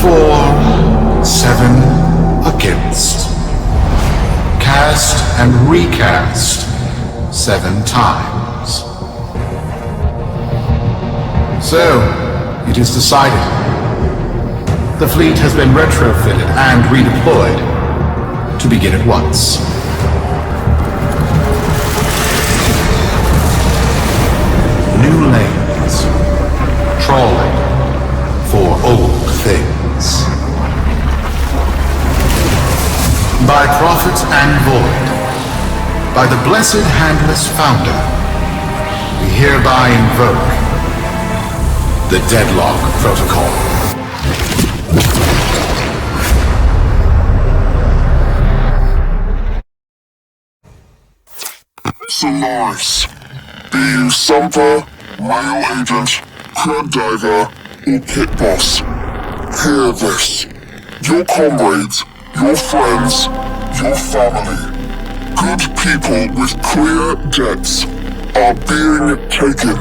for, 7 against. Cast and recast 7 times. So, it is decided. The fleet has been retrofitted and redeployed to begin at once. New lanes. Trawling for old things. By prophet and void, by the blessed handless founder, we hereby invoke the Deadlock Protocol. Solaris. Be you Sumper, Rail Agent, Crab Diver, or Pit Boss. Hear this. Your comrades, your friends, your family, good people with clear debts are being taken.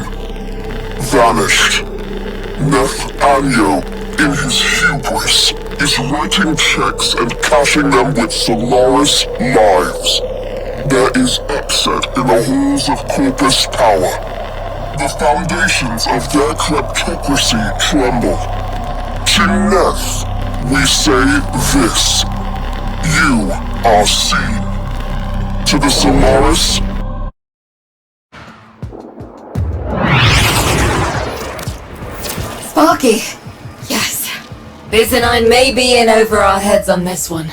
Vanished. Nathaniel, in his hubris, is writing checks and cashing them with Solaris lives. There is upset in the halls of Corpus power. The foundations of their kleptocracy tremble. To Neth, we say this. You are seen. To the Solaris, Sparky. Yes. Biz and I may be in over our heads on this one.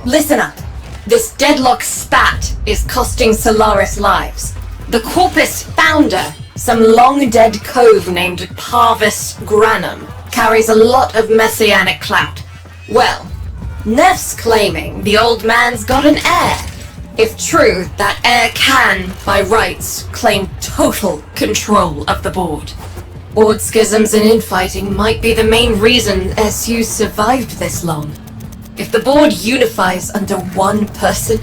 Listen up. This Deadlock spat is costing Solaris lives. The Corpus founder, some long-dead cove named Parvos Granum, carries a lot of messianic clout. Well, Neff's claiming the old man's got an heir. If true, that heir can, by rights, claim total control of the board. Board schisms and infighting might be the main reason SU survived this long. If the board unifies under one person,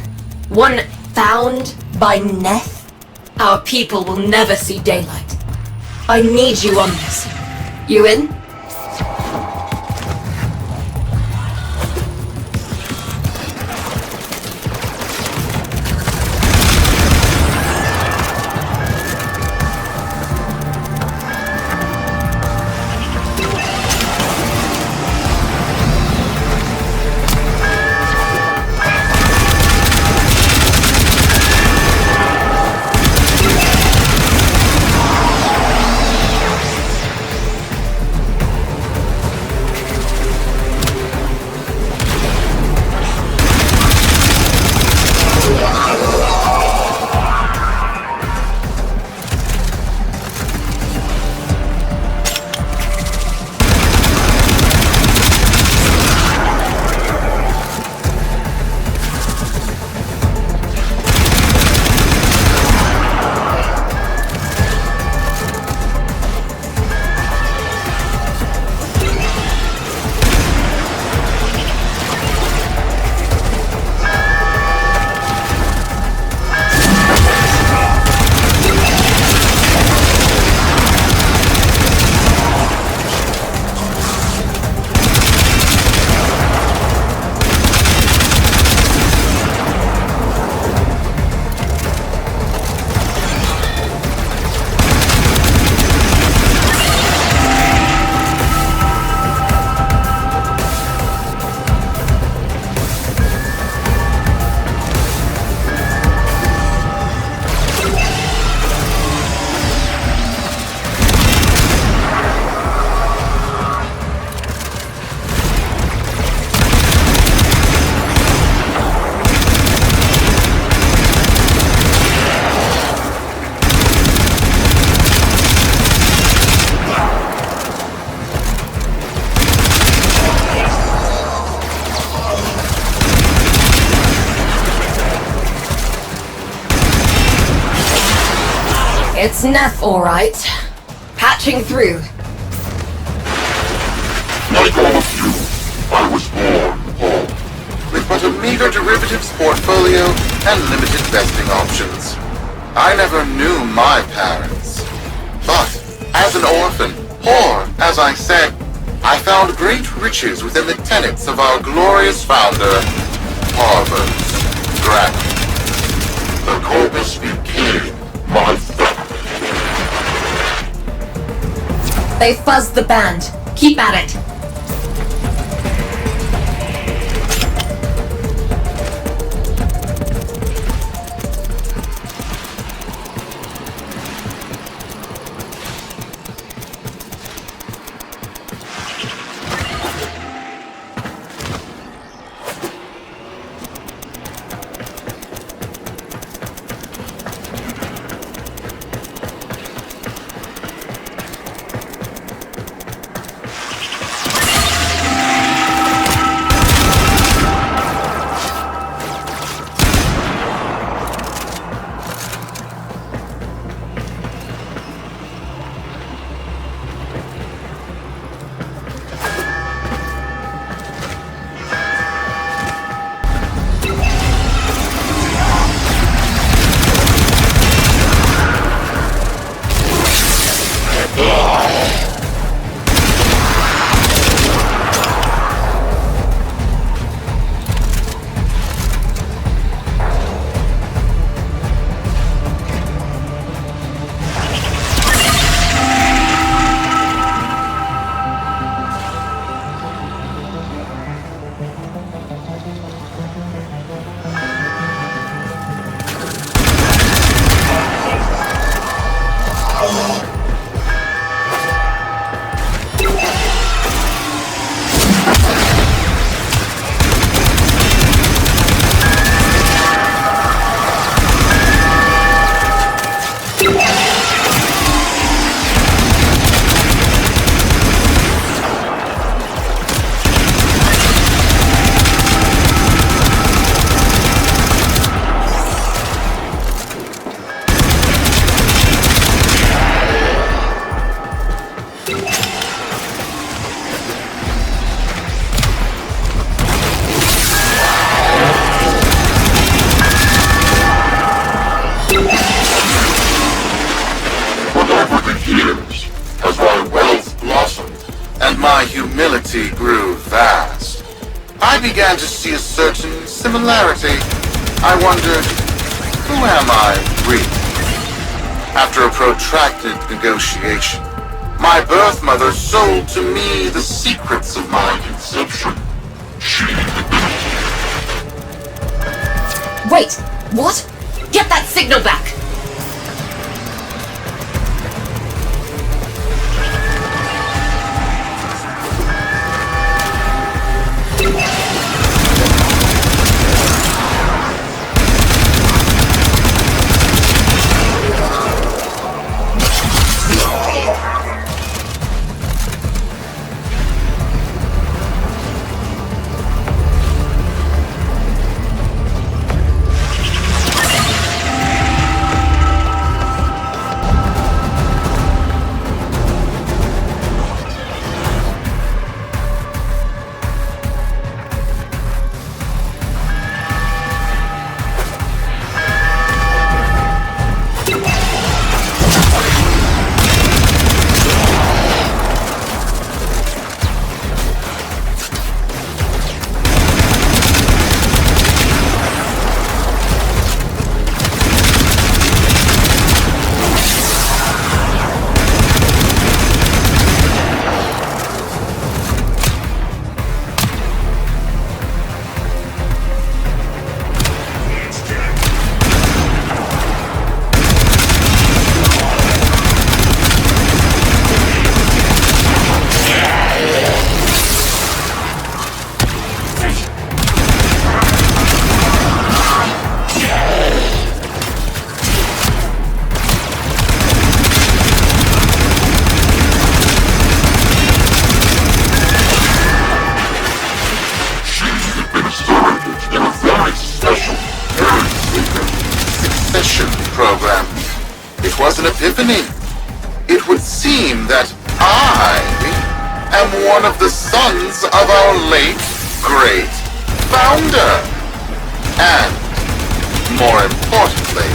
one found by Neth, our people will never see daylight. I need you on this. You in? It's Neff, alright. Patching through. like all of you, I was born home. With but a meager derivatives portfolio and limited vesting options. I never knew my parents. But, as an orphan, or, as I said, I found great riches within the tenets of our glorious founder, Parvos Granum. The corpus became my family. They fuzzed the band. Keep at it. My humility grew vast. I began to see a certain similarity. I wondered, who am I really? After a protracted negotiation, my birth mother sold to me the secrets of my conception. Wait, what? Get that signal back! Program. It was an epiphany. It would seem that I am one of the sons of our late, great founder. And, more importantly,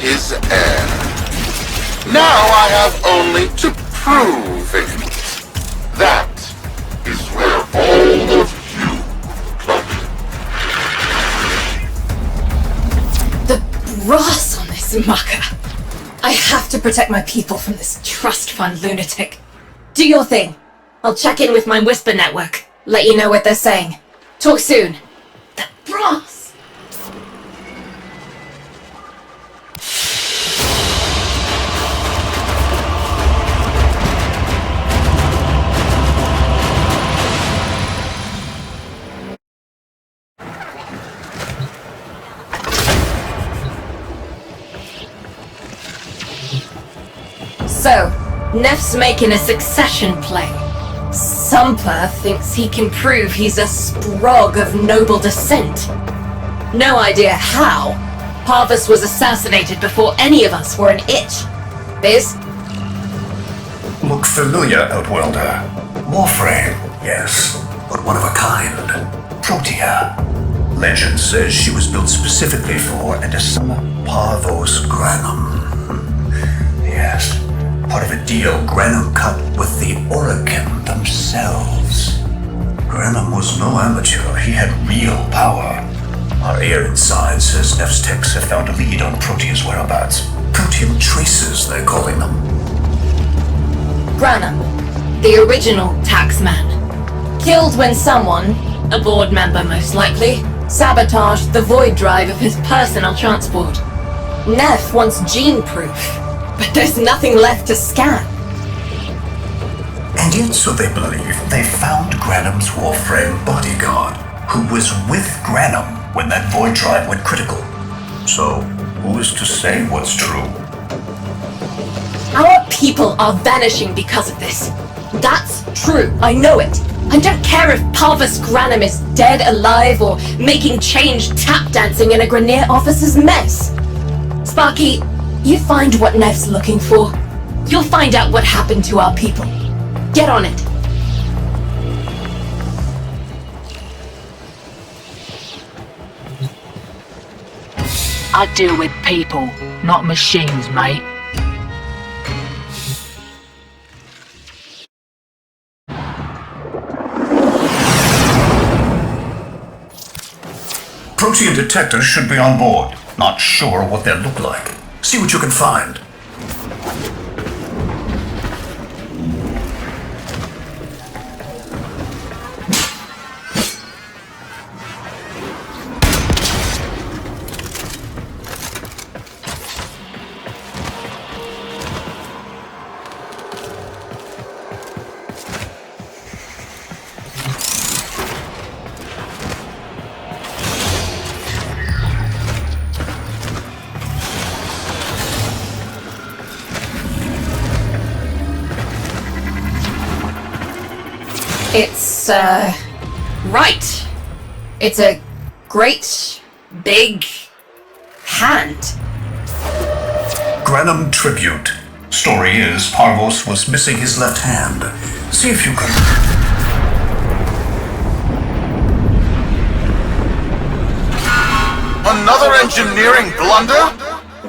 his heir. Now I have only to prove it. That Mucker. I have to protect my people from this trust fund lunatic. Do your thing. I'll check in with my Whisper network. Let you know what they're saying. Talk soon. The brass! So, Neff's making a succession play. Sumper thinks he can prove he's a sprog of noble descent. No idea how. Parvos was assassinated before any of us were an itch. Biz? Look familiar, Outworlder. Warframe, yes, but one of a kind. Protea. Legend says she was built specifically for and to summon Parvos Granum. Yes. Part of a deal Granum cut with the Orokin themselves. Granum was no amateur, he had real power. Our air inside says Neff's techs have found a lead on Protea's whereabouts. Protean traces, they're calling them. Granum, the original taxman. Killed when someone, a board member most likely, sabotaged the void drive of his personal transport. Neff wants gene proof. But there's nothing left to scan. And yet, so they believe, they found Granum's Warframe bodyguard, who was with Granum when that void drive went critical. So, who is to say what's true? Our people are vanishing because of this. That's true, I know it. I don't care if Parvos Granum is dead, alive, or making change tap dancing in a Grenier officer's mess. Sparky, you find what Neff's looking for. You'll find out what happened to our people. Get on it. I deal with people, not machines, mate. Protean detectors should be on board. Not sure what they look like. See what you can find. It's, right. It's a great, big hand. Granum tribute. Story is, Parvos was missing his left hand. See if you can... Another engineering blunder?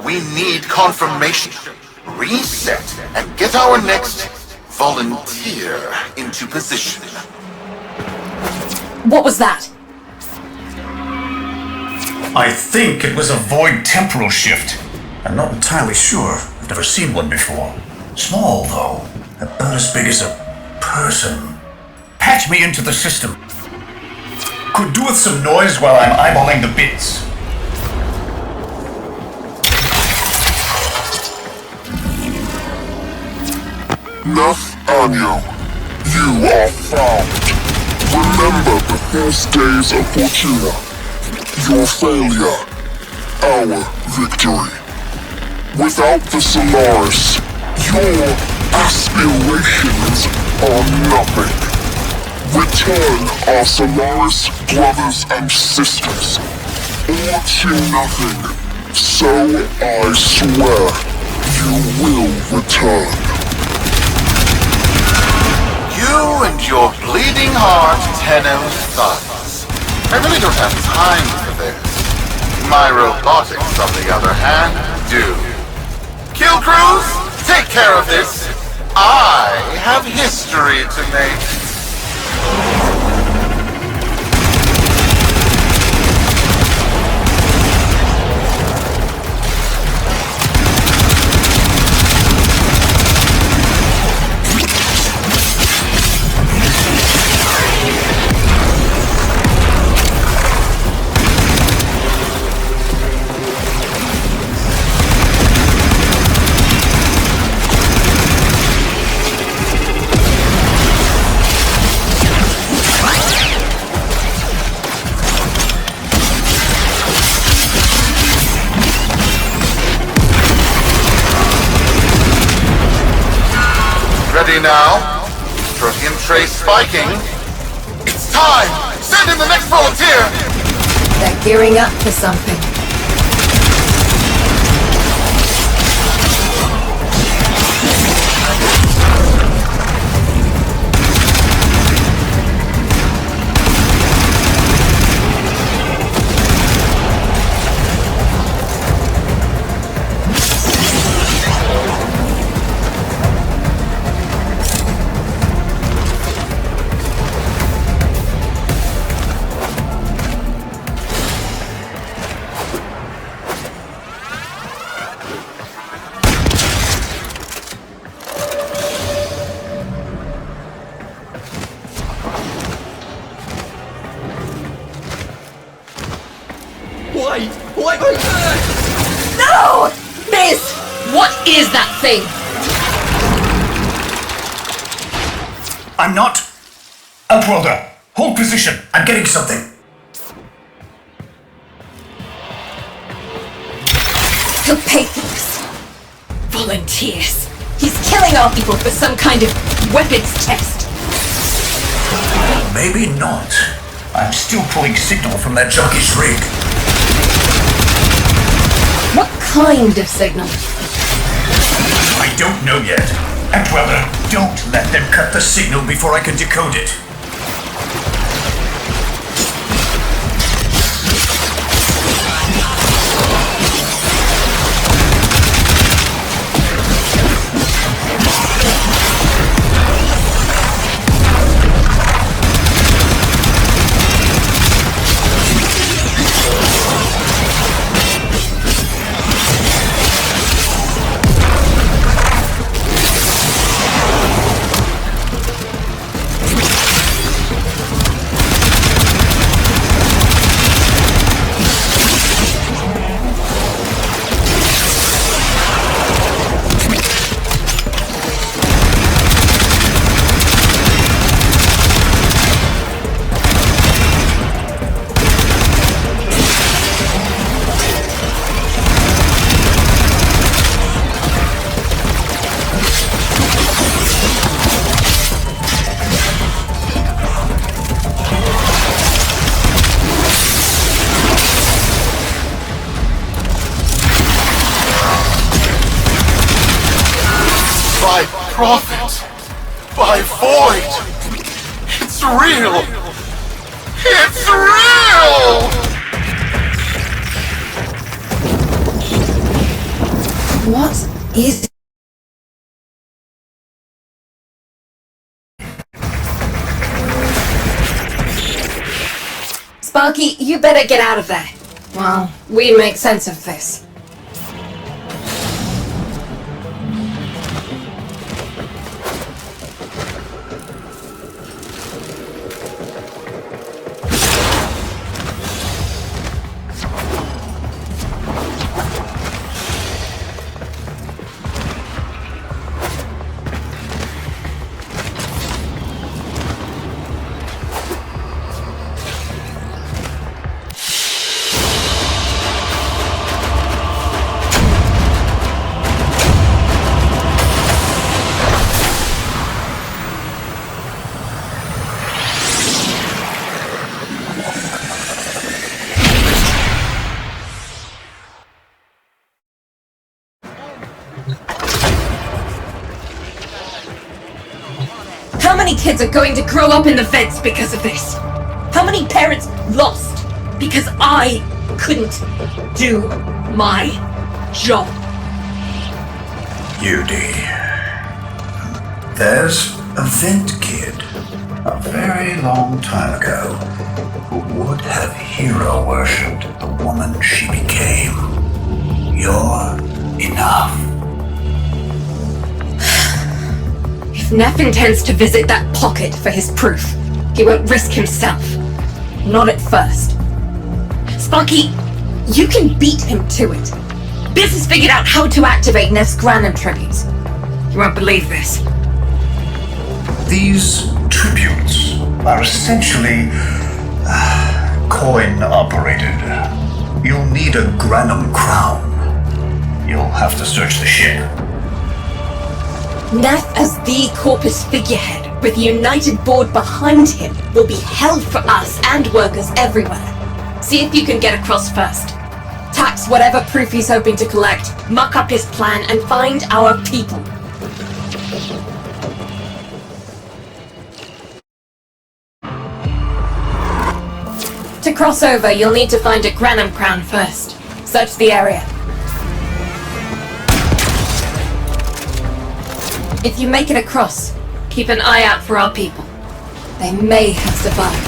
We need confirmation. Reset and get our next volunteer into position. What was that? I think it was a void temporal shift. I'm not entirely sure. I've never seen one before. Small, though. About as big as a person. Patch me into the system. Could do with some noise while I'm eyeballing the bits. Neff Anyo, you are found. Remember the first days of Fortuna. Your failure, our victory. Without the Solaris, your aspirations are nothing. Return our Solaris brothers and sisters, or to nothing. So I swear, you will return. You and your bleeding heart, Tenno thugs. I really don't have time for this. My robotics, on the other hand, do. Kill crews, take care of this. I have history to make. ready now. Protein trace spiking. It's time! Send in the next volunteer! They're gearing up for something. Why on earth? No! This! What is that thing? I'm not. Outworlder, hold position. I'm getting something. He'll pay for this. Volunteers. He's killing our people for some kind of weapons test. Maybe not. I'm still pulling signal from that junkish rig. What kind of signal? I don't know yet. Outworlder, don't let them cut the signal before I can decode it. By prophet! By void! It's real! It's real! What is... Sparky, you better get out of there. Well, we make sense of this. How many kids are going to grow up in the vents because of this? How many parents lost because I couldn't do my job? Judy. There's a vent kid a very long time ago who would have hero worshipped the woman she became. You're enough. If Neff intends to visit that pocket for his proof, he won't risk himself. Not at first. Sparky, you can beat him to it. Biz has figured out how to activate Neff's Granum tributes. You won't believe this. These tributes are essentially coin-operated. You'll need a Granum crown. You'll have to search the ship. Neff as the Corpus figurehead, with the united board behind him, will be hell for us and workers everywhere. See if you can get across first. Tax whatever proof he's hoping to collect, muck up his plan, and find our people. To cross over, you'll need to find a Granum crown first. Search the area. If you make it across, keep an eye out for our people. They may have survived.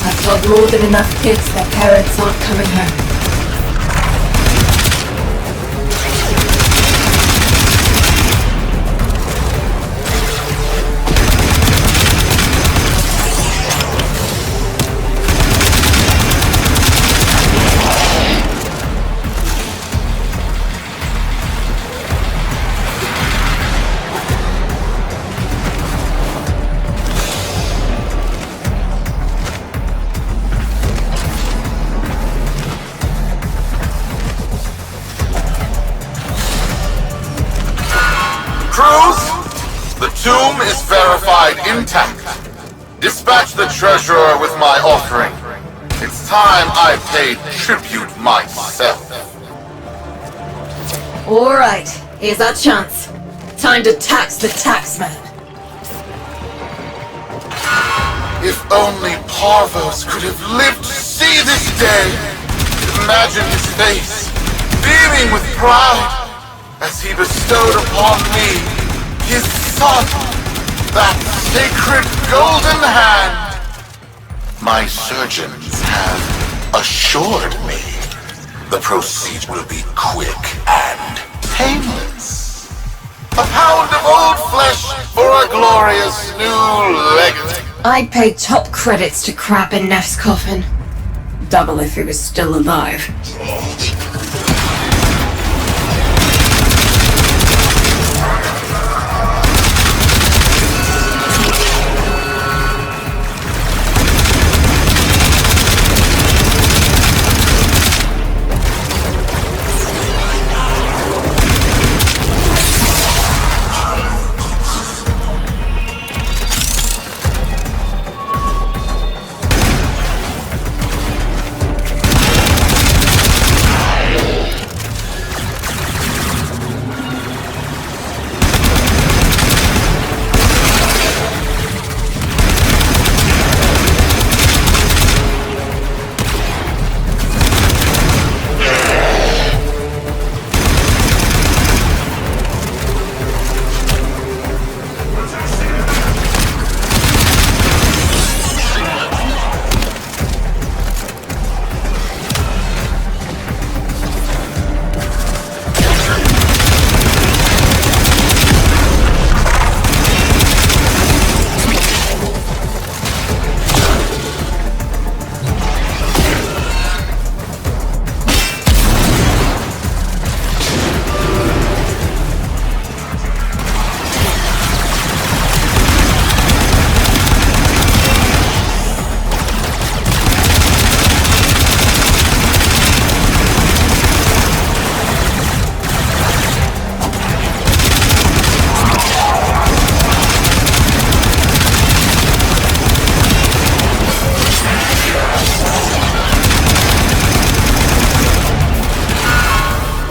I've told more than enough kids their parents aren't coming home. Tomb is verified intact. Dispatch the treasurer with my offering. It's time I paid tribute myself. Alright, here's our chance. Time to tax the taxman. If only Parvos could have lived to see this day. Imagine his face, beaming with pride, as he bestowed upon me his son, that sacred golden hand. My surgeons have assured me the proceeds will be quick and painless. A pound of old flesh for a glorious new legacy. I'd pay top credits to crap in Neff's coffin. Double if he was still alive.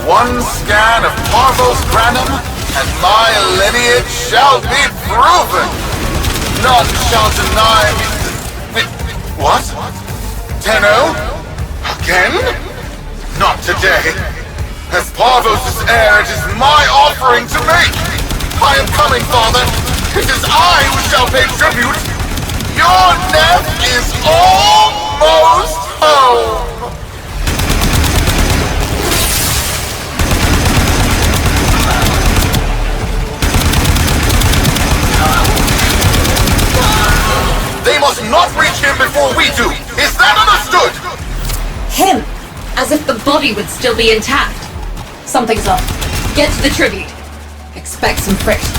One scan of Parvos Granum, and my lineage shall be proven. None shall deny me. What? Tenno? Again? Not today. As Parvos' heir, it is my offering to make. I am coming, Father. It is I who shall pay tribute. Your Neff is almost home. They must not reach him before we do. Is that understood? Him! As if the body would still be intact. Something's up. Get to the tribute. Expect some friction.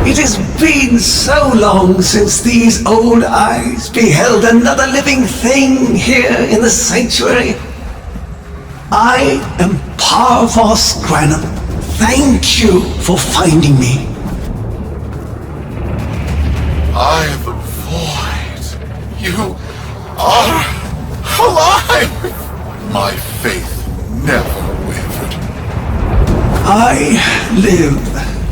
It has been so long since these old eyes beheld another living thing here in the sanctuary. I am Parvos Granum. Thank you for finding me. I am the void. You are alive! My faith never wavered. I live.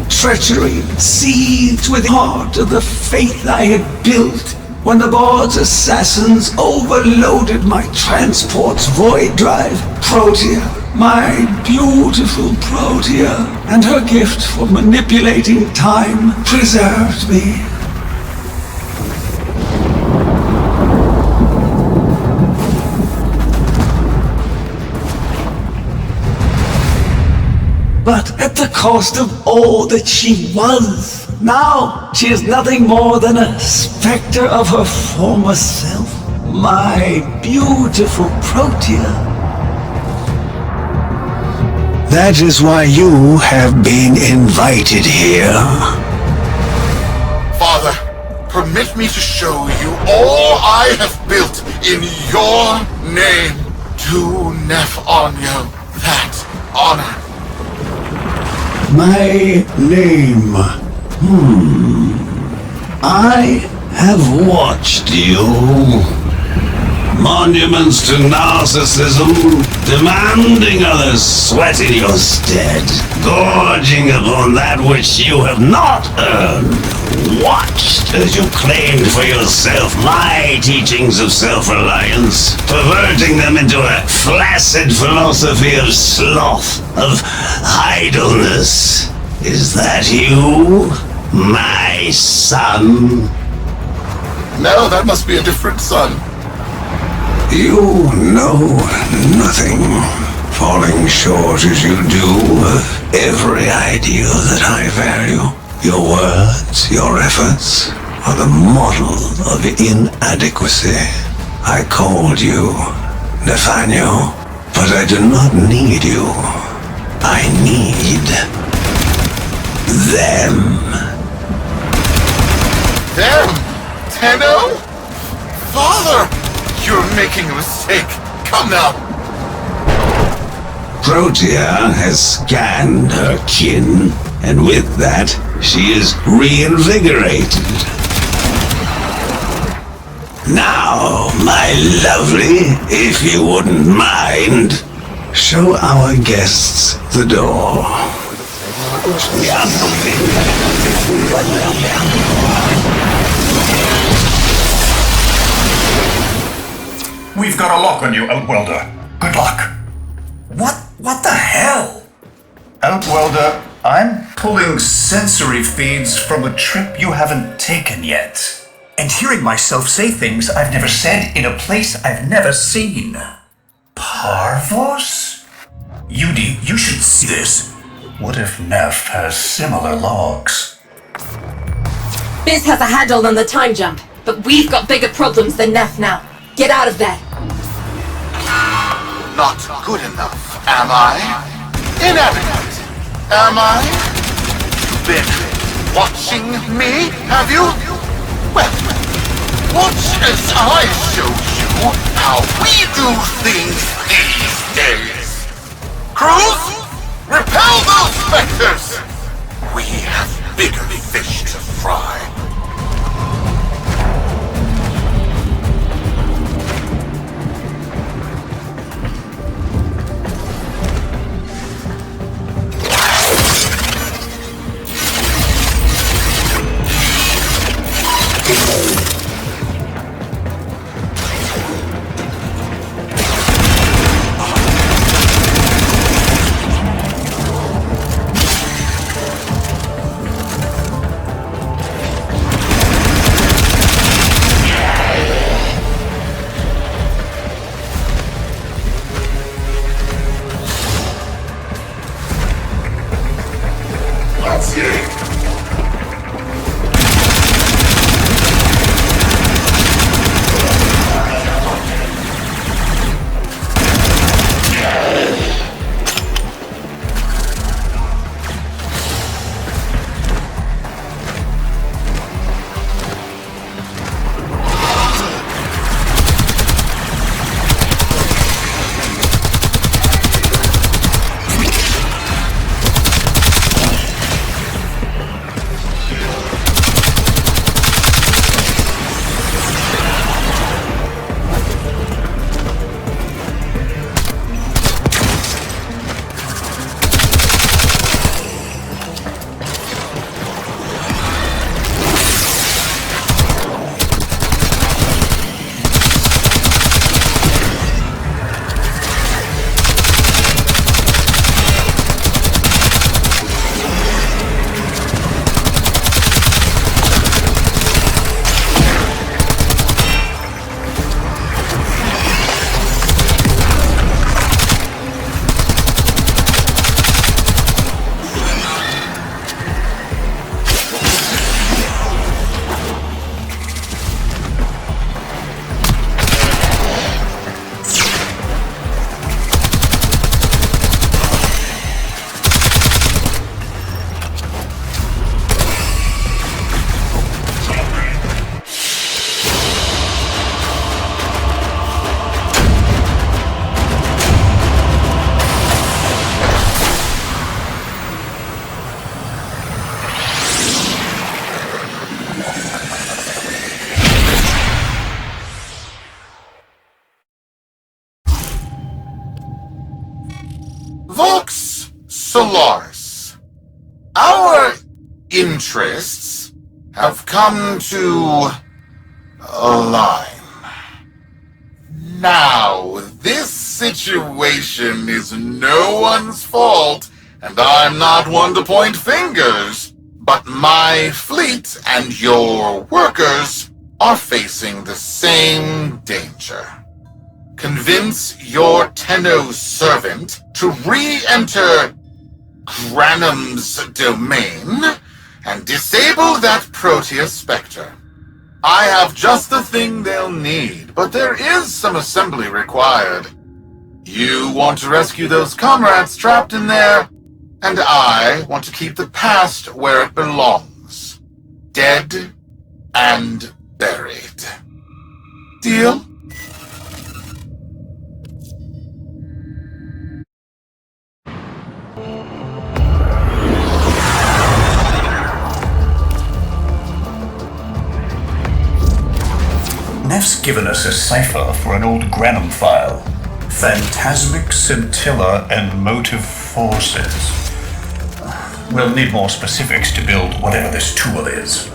Treachery seethed with the heart of the faith I had built when the board's assassins overloaded my transport's void drive. Protea, my beautiful Protea, and her gift for manipulating time preserved me. But at the cost of all that she was. Now she is nothing more than a specter of her former self. My beautiful Protea. That is why you have been invited here. Father, permit me to show you all I have built in your name. Do Nef Onyo that honor. My name. I have watched you. Monuments to narcissism, demanding others sweat in your stead, gorging upon that which you have not earned. Watched as you claimed for yourself my teachings of self-reliance, perverting them into a flaccid philosophy of sloth, of idleness. Is that you, my son? No, that must be a different son. You know nothing, falling short as you do of every ideal that I value. Your words, your efforts, are the model of inadequacy. I called you Nathaniel, but I do not need you. I need them. Them? Tenno? Father! You're making a mistake. Come now. Protea has scanned her kin, and with that, she is reinvigorated. Now, my lovely, if you wouldn't mind, show our guests the door. We've got a lock on you, Outwelder. Good luck. What the hell? Outwelder, I'm pulling sensory feeds from a trip you haven't taken yet. And hearing myself say things I've never said in a place I've never seen. Parvos? Yudi, you should see this. What if Nef has similar logs? Biz has a handle on the time jump, but we've got bigger problems than Neff now. Get out of there. Not good enough, am I? Inadequate, am I? You've been watching me, have you? Well, watch as I show you how we do things these days. Crews, repel those specters! We have bigger fish to fry. Vox Solaris. Our interests have come to align. Now, this situation is no one's fault, and I'm not one to point fingers, but my fleet and your workers are facing the same danger. Convince your Tenno servant to re-enter Granum's domain and disable that Proteus Spectre. I have just the thing they'll need, but there is some assembly required. You want to rescue those comrades trapped in there, and I want to keep the past where it belongs. Dead and buried. Deal? Neff's given us a cipher for an old Granum file. Phantasmic scintilla and motive forces. We'll need more specifics to build whatever this tool is.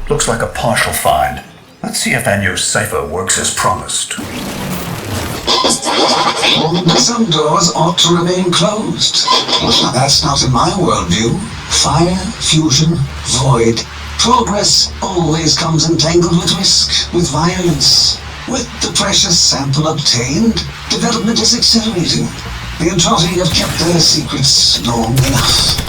Looks like a partial find. Let's see if Anyo's cipher works as promised. Some doors ought to remain closed. That's not in my worldview. Fire, fusion, void. Progress always comes entangled with risk, with violence. With the precious sample obtained, development is accelerating. The Entrati have kept their secrets long enough.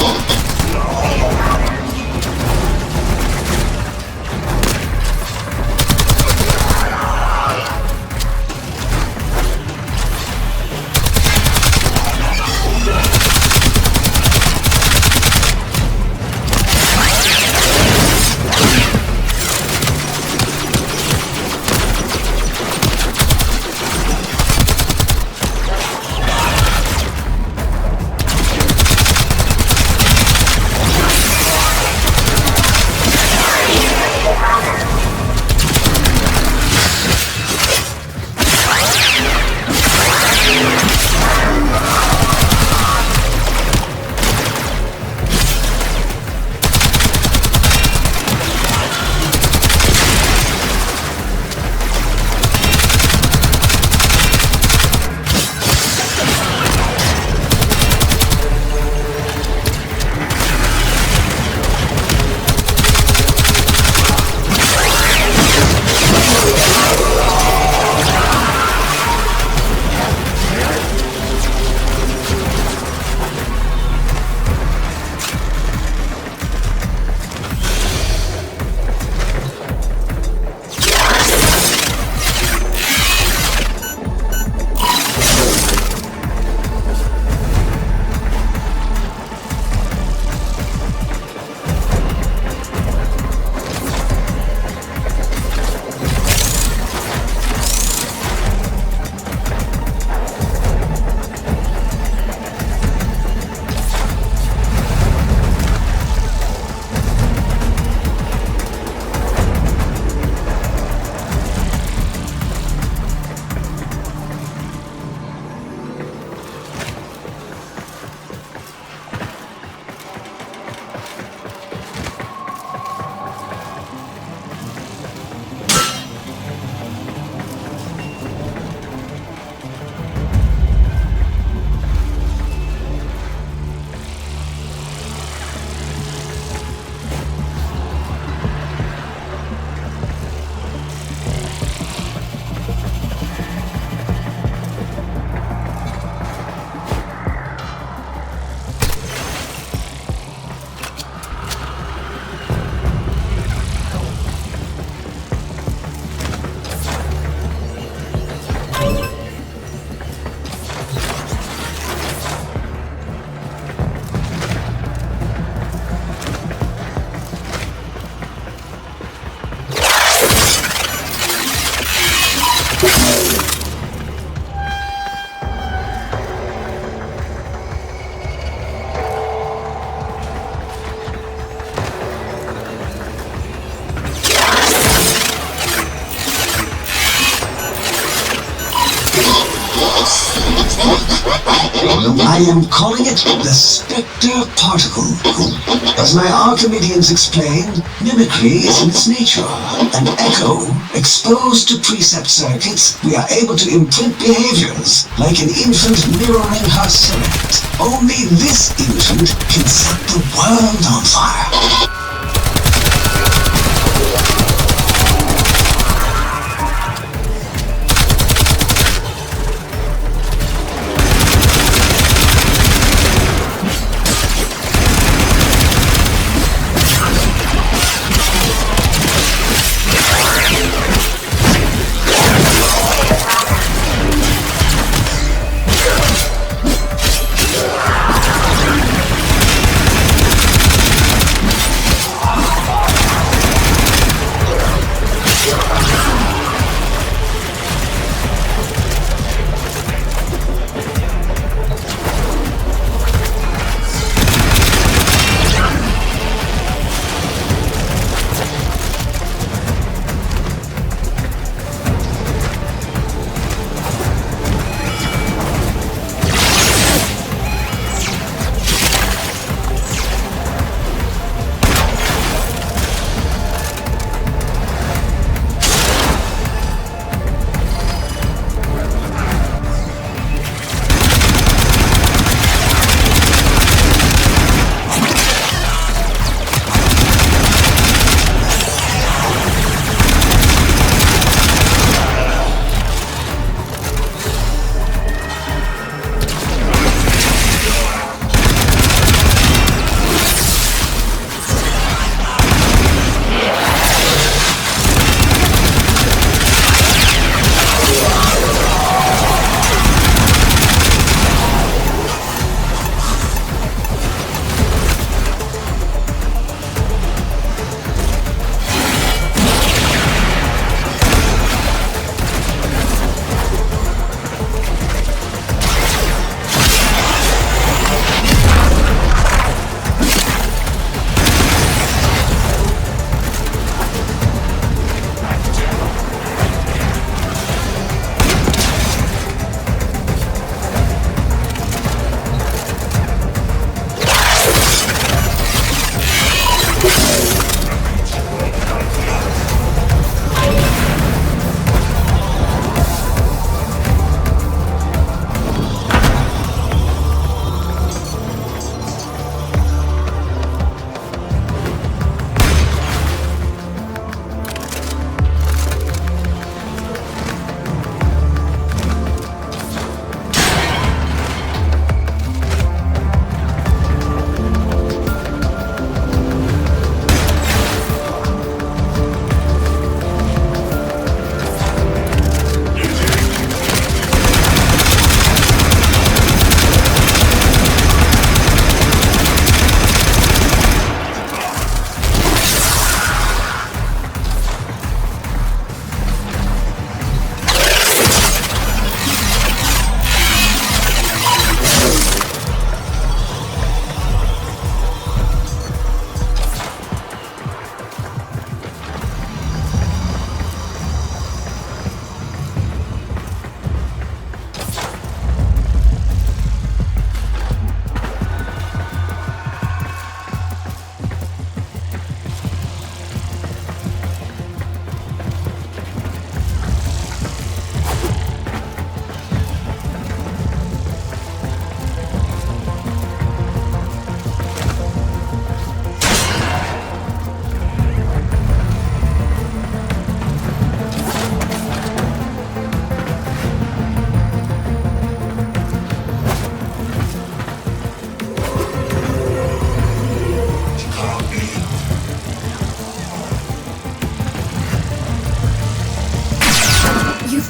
I am calling it the Spectre Particle. As my Archimedeans explained, mimicry is in its nature. An echo, exposed to precept circuits, we are able to imprint behaviors, like an infant mirroring her silhouette. Only this infant can set the world on fire.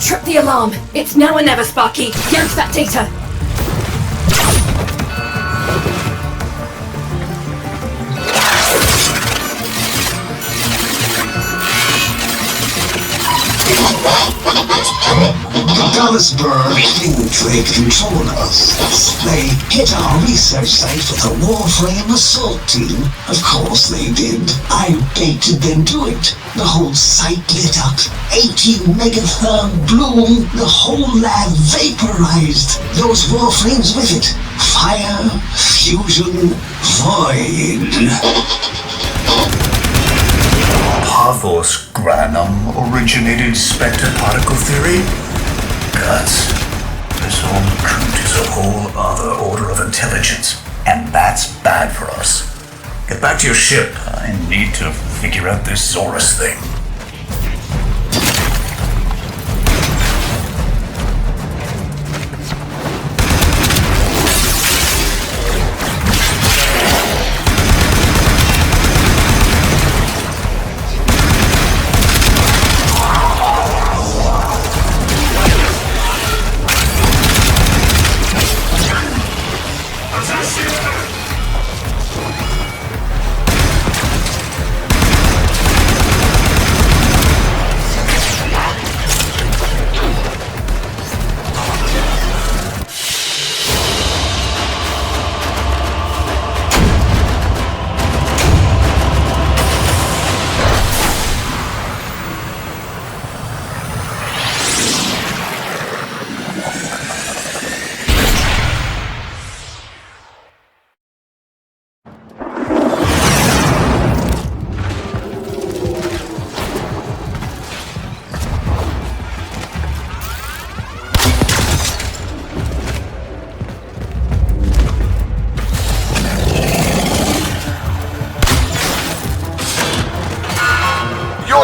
Trip the alarm. It's now or never, Sparky. Yank that data. Deadlock The Dallasburg infiltrate control us. They hit our research site with a Warframe assault team. Of course they did. I baited them to it. The whole site lit up. 18 megatherm bloom. The whole lab vaporized. Those Warframes with it. Fire, fusion, void. Parvos Granum originated spectre particle theory? Guts. This whole recruit is a whole other order of intelligence, and that's bad for us. Get back to your ship. I need to figure out this Zorus thing.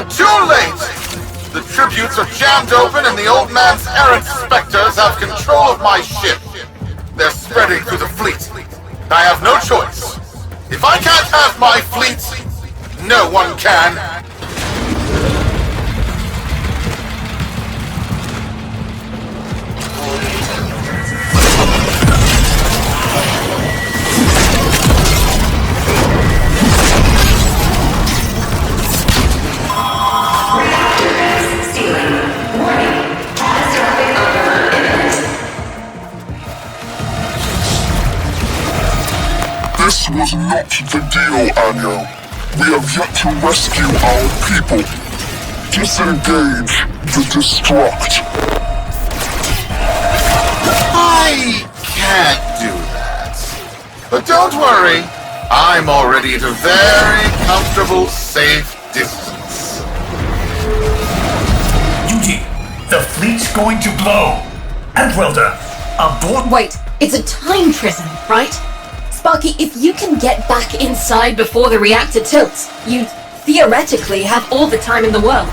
Too late! The tributes are jammed open and the old man's errant specters have control of my ship. They're spreading through the fleet. I have no choice. If I can't have my fleet, no one can. This was not the deal, Anyo. We have yet to rescue our people. Disengage the destruct. I can't do that. But don't worry, I'm already at a very comfortable, safe distance. Yuji, the fleet's going to blow. Antwelder, abort. Wait, it's a time prison, right? Sparky, if you can get back inside before the reactor tilts, you theoretically have all the time in the world.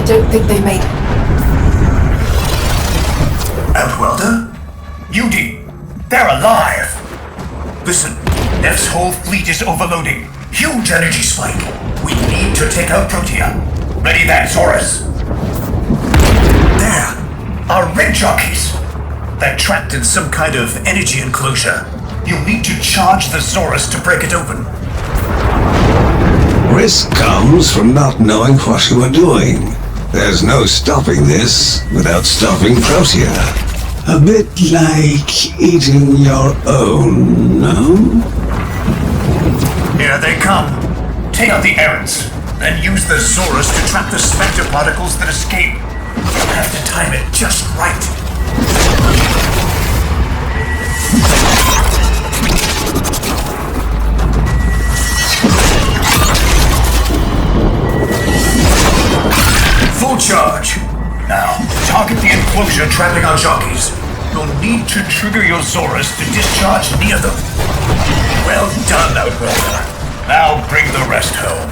don't think they made it. Outwelder? Yudi, they're alive! Listen, Neff's whole fleet is overloading. Huge energy spike. We need to take out Protea. Ready that, Zorus. There! Our red jockeys! They're trapped in some kind of energy enclosure. You'll need to charge the Zorus to break it open. Risk comes from not knowing what you are doing. There's no stopping this without stopping Protea. A bit like eating your own, no? Here they come. Take out the errands, then use the Zorus to trap the spectre particles that escape. You'll have to time it just right. Full charge. Now, target the enclosure trapping our jockeys. You'll need to trigger your Zorus to discharge near them. Well done, Outwelder. Now bring the rest home.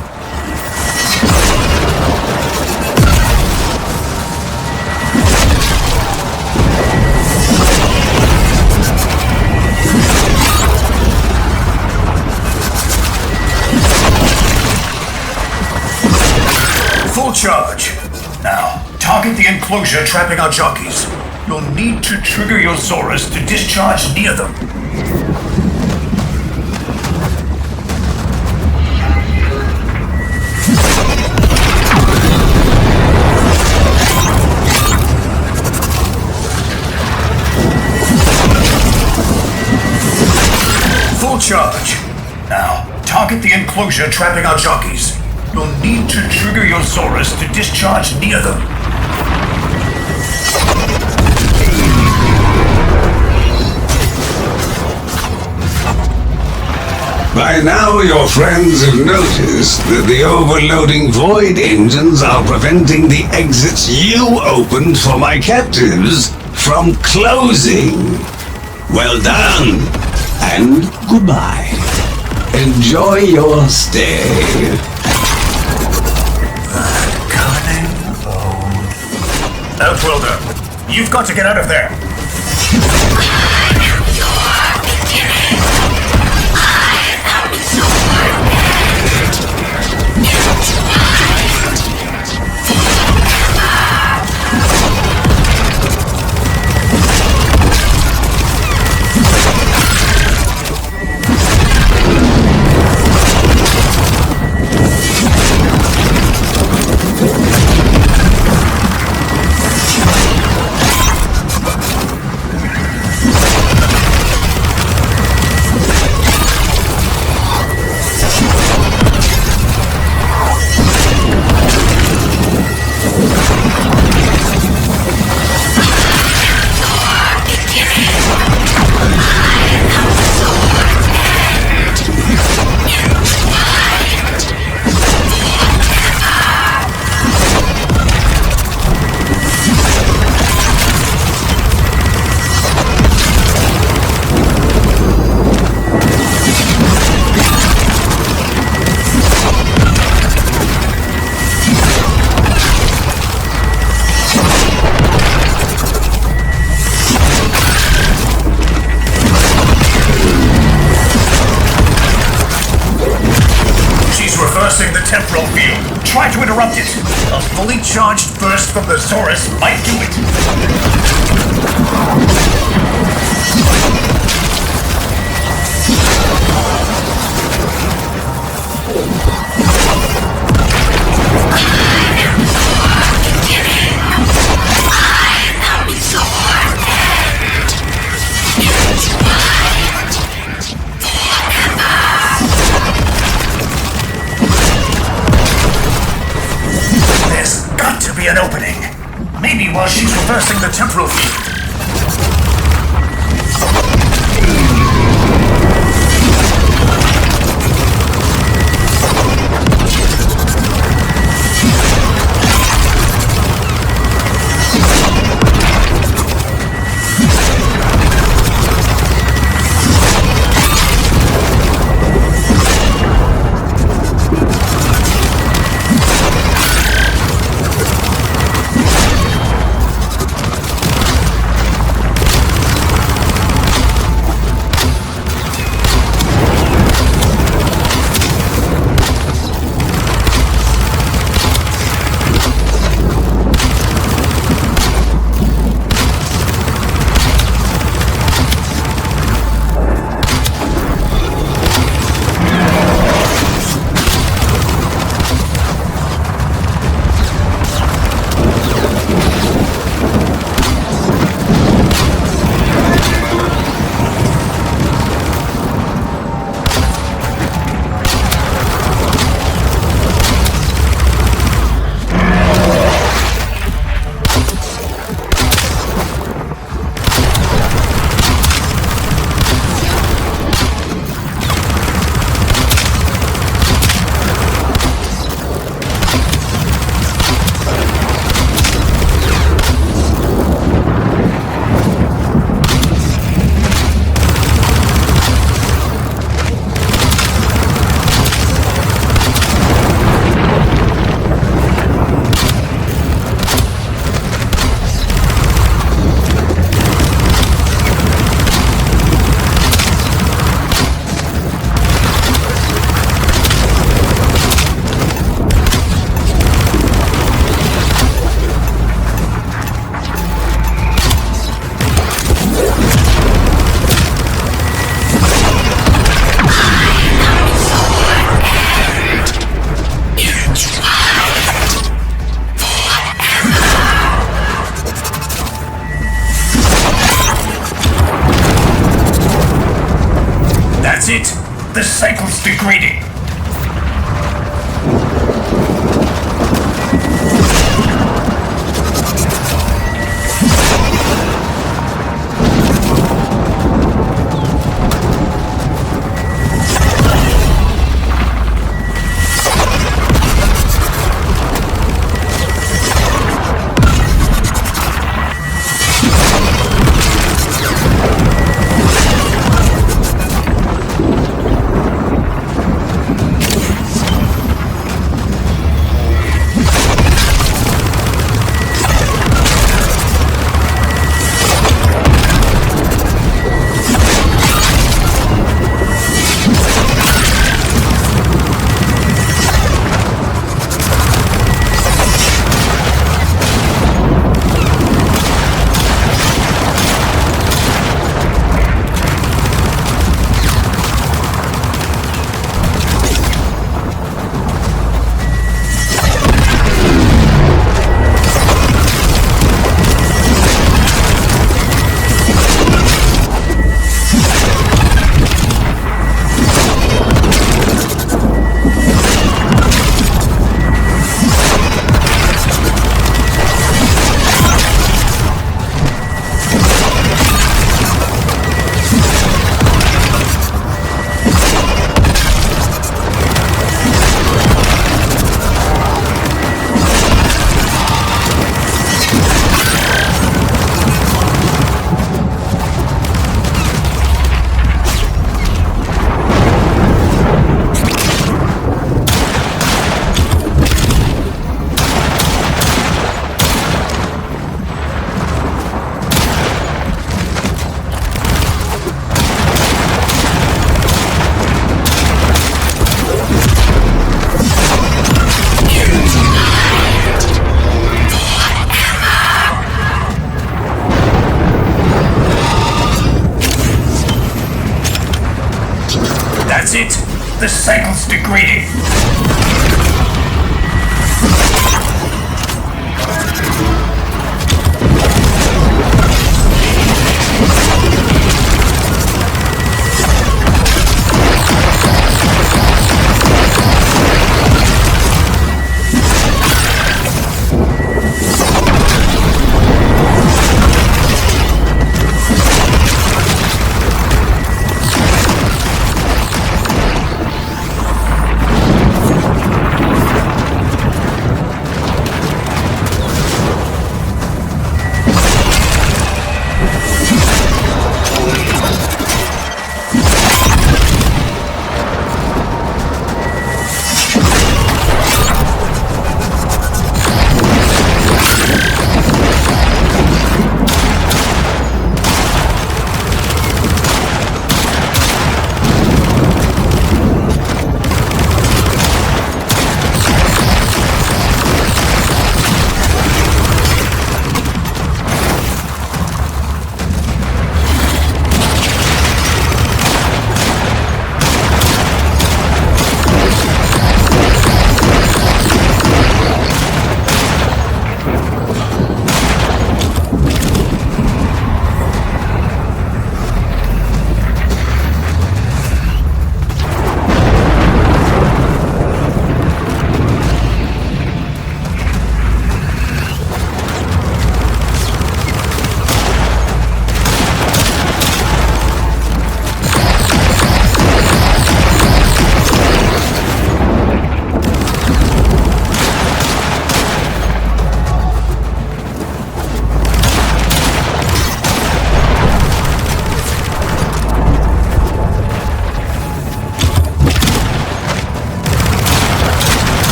Full charge. Now, target the enclosure trapping our jockeys. You'll need to trigger your Zorus to discharge near them. Full charge. Now, target the enclosure trapping our jockeys. You'll need to trigger your Zorus to discharge near them. By now, your friends have noticed that the overloading void engines are preventing the exits you opened for my captives from closing. Well done, and goodbye. Enjoy your stay. Outwelder, you've got to get out of there. Temporal field. Try to interrupt it. A fully charged burst from the Zorus might do it. An opening. Maybe while she's reversing the temporal field. That's it. The cycle's degrading. That's it. The cycle's degrading.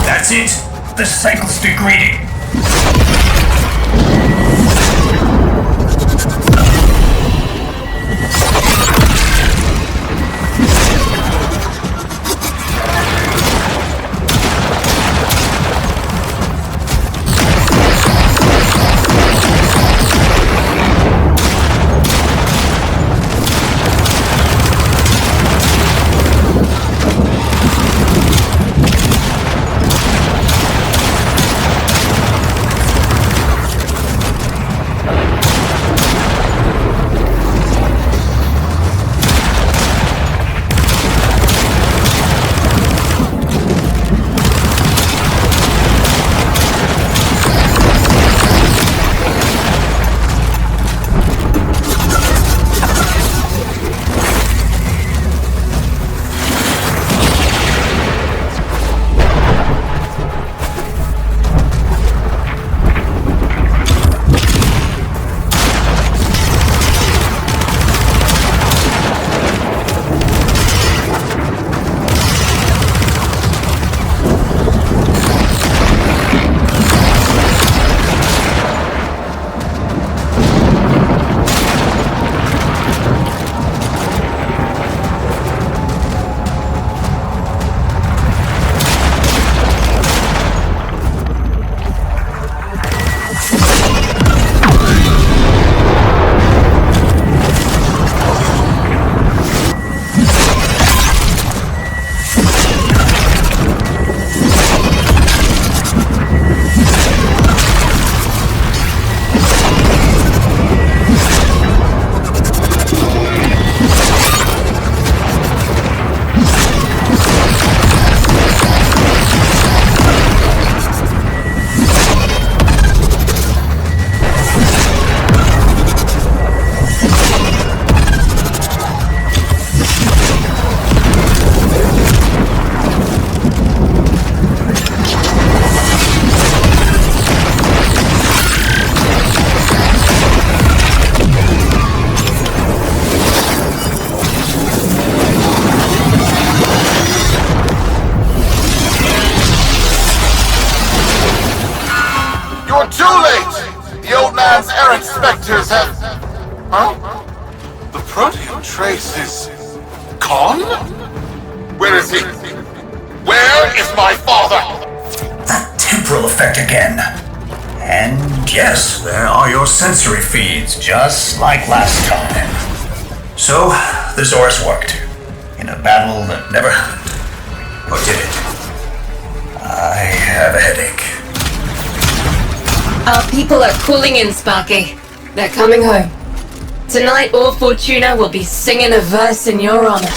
That's it. The cycle's degrading. Those errant specters have... Huh? The protein trace is... gone? Where is he? Where is my father? That temporal effect again. And yes, there are your sensory feeds, just like last time. So, the Zorus worked. In a battle that never happened. Or did it? I have a headache. Our people are calling in, Sparky. They're coming home. Tonight, all Fortuna will be singing a verse in your honor.